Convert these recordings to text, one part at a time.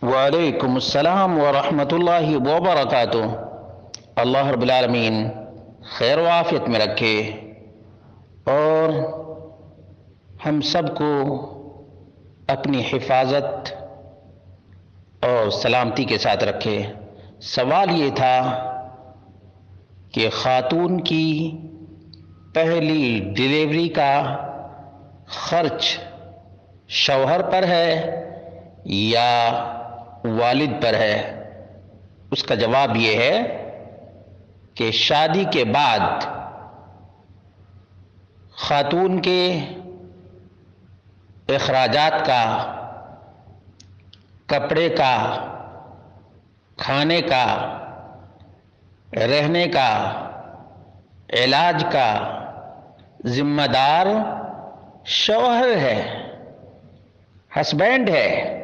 وعلیکم السلام ورحمۃ اللہ وبرکاتہ۔ اللہ رب العالمین خیر و عافیت میں رکھے اور ہم سب کو اپنی حفاظت اور سلامتی کے ساتھ رکھے۔ سوال یہ تھا کہ خاتون کی پہلی ڈیلیوری کا خرچ شوہر پر ہے یا والد پر ہے؟ اس کا جواب یہ ہے کہ شادی کے بعد خاتون کے اخراجات کا، کپڑے کا، کھانے کا، رہنے کا، علاج کا ذمہ دار شوہر ہے، ہسبینڈ ہے۔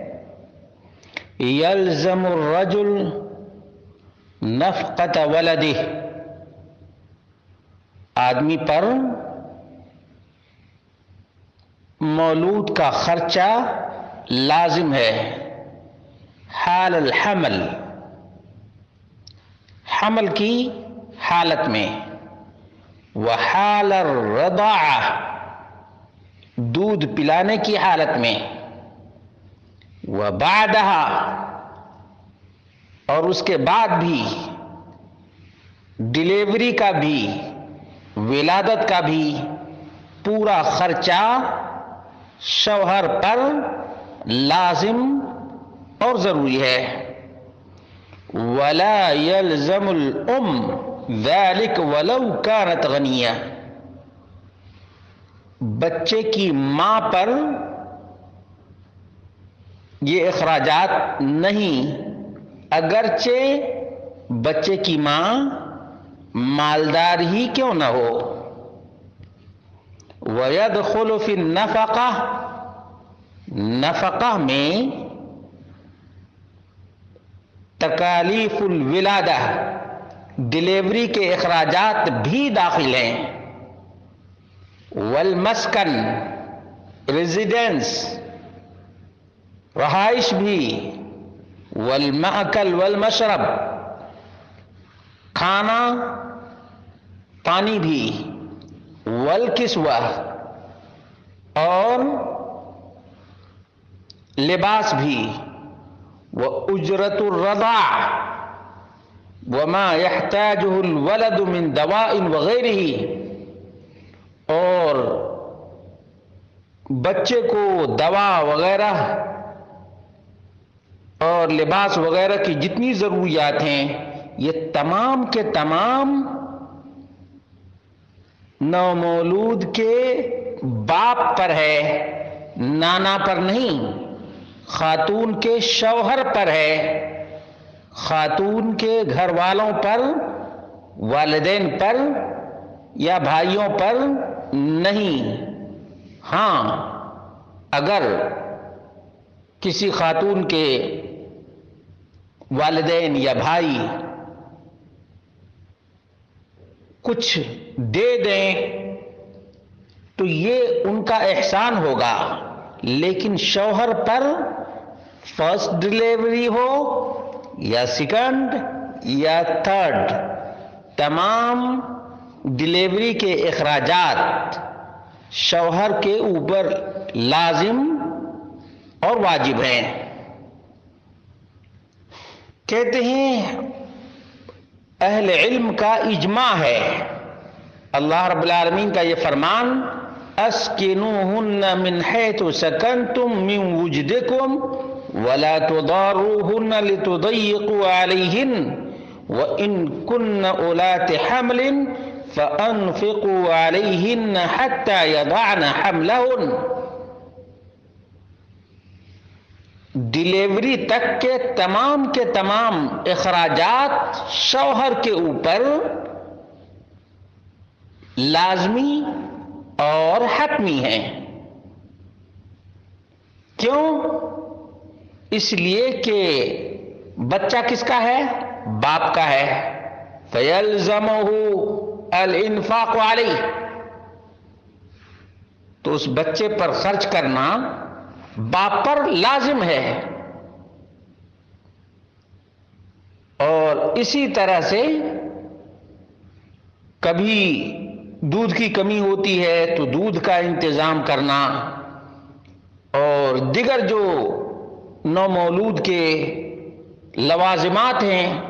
یلزم الرجل نفقۃ ولدہ، آدمی پر مولود کا خرچہ لازم ہے حال الحمل، حمل کی حالت میں، وحال الرضاعہ، دودھ پلانے کی حالت میں، وبعدہا، اور اس کے بعد بھی، ڈیلیوری کا بھی، ولادت کا بھی پورا خرچہ شوہر پر لازم اور ضروری ہے۔ ولا يلزم الام ذلك ولو كانت غنیہ، بچے کی ماں پر یہ اخراجات نہیں، اگرچہ بچے کی ماں مالدار ہی کیوں نہ ہو۔ وَيَدْخُلُ فِي النَّفَقَةِ، نفقہ میں تکالیف الولادہ، ڈیلیوری کے اخراجات بھی داخل ہیں، والمسکن، ریزیڈنس، رہائش بھی، والمأکل والمشرب، کھانا پانی بھی، والکسوہ، اور لباس بھی، وأجرة الرضاع، وما يحتاجه الولد من دواء وغيره، اور بچے کو دوا وغیرہ اور لباس وغیرہ کی جتنی ضروریات ہیں یہ تمام کے تمام نومولود کے باپ پر ہے، نانا پر نہیں، خاتون کے شوہر پر ہے، خاتون کے گھر والوں پر، والدین پر یا بھائیوں پر نہیں۔ ہاں، اگر کسی خاتون کے والدین یا بھائی کچھ دے دیں تو یہ ان کا احسان ہوگا، لیکن شوہر پر فرسٹ ڈیلیوری ہو یا سیکنڈ یا تھرڈ، تمام ڈیلیوری کے اخراجات شوہر کے اوپر لازم اور واجب ہیں۔ کہتے ہیں اہل علم کا اجماع ہے، اللہ رب العالمین کا یہ فرمان، اسکنوہن من حیث سکنتم من وجدکم ولا تضاروہن لتضیقوا علیہن وَإِن كُنَّ أُولَاتِ حَمْلٍ فَأَنفِقُوا عَلَيْهِنَّ حَتَّى يَضَعْنَ حَمْلَهُنَّ، ڈیلیوری تک کے تمام اخراجات شوہر کے اوپر لازمی اور حتمی ہیں۔ کیوں؟ اس لیے کہ بچہ کس کا ہے؟ باپ کا ہے، فَيَلْزَمُهُ الْإِنفَاقُ عَلَيْهِ، تو اس بچے پر خرچ کرنا باپ پر لازم ہے۔ اور اسی طرح سے کبھی دودھ کی کمی ہوتی ہے تو دودھ کا انتظام کرنا، اور دیگر جو نومولود کے لوازمات ہیں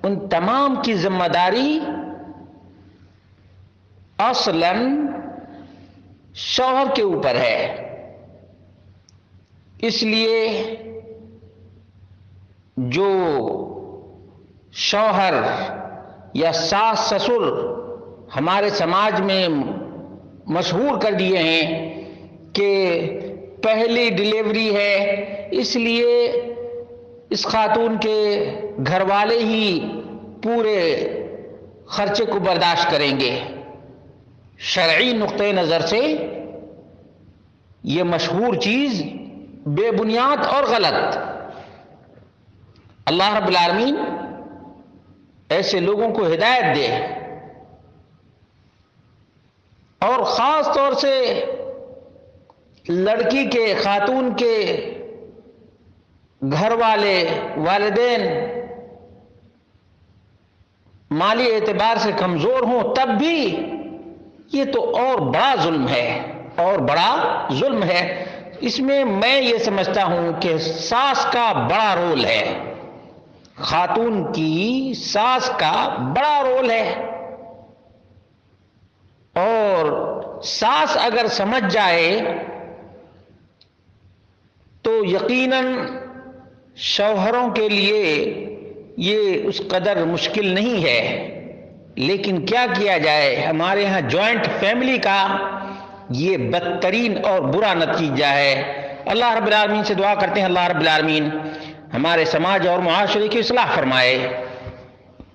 ان تمام کی ذمہ داری اصلاً شوہر کے اوپر ہے۔ اس لیے جو شوہر یا ساس سسر ہمارے سماج میں مشہور کر دیے ہیں کہ پہلی ڈیلیوری ہے اس لیے اس خاتون کے گھر والے ہی پورے خرچے کو برداشت کریں گے، شرعی نقطۂ نظر سے یہ مشہور چیز بے بنیاد اور غلط۔ اللہ رب العالمین ایسے لوگوں کو ہدایت دے، اور خاص طور سے لڑکی کے، خاتون کے گھر والے، والدین مالی اعتبار سے کمزور ہوں تب بھی یہ تو اور بڑا ظلم ہے، اور بڑا ظلم ہے۔ اس میں یہ سمجھتا ہوں کہ ساس کا بڑا رول ہے، خاتون کی ساس کا بڑا رول ہے، اور ساس اگر سمجھ جائے تو یقیناً شوہروں کے لیے یہ اس قدر مشکل نہیں ہے۔ لیکن کیا کیا جائے، ہمارے ہاں جوائنٹ فیملی کا یہ بدترین اور برا نتیجہ ہے۔ اللہ رب العالمین سے دعا کرتے ہیں اللہ رب العالمین ہمارے سماج اور معاشرے کی اصلاح فرمائے۔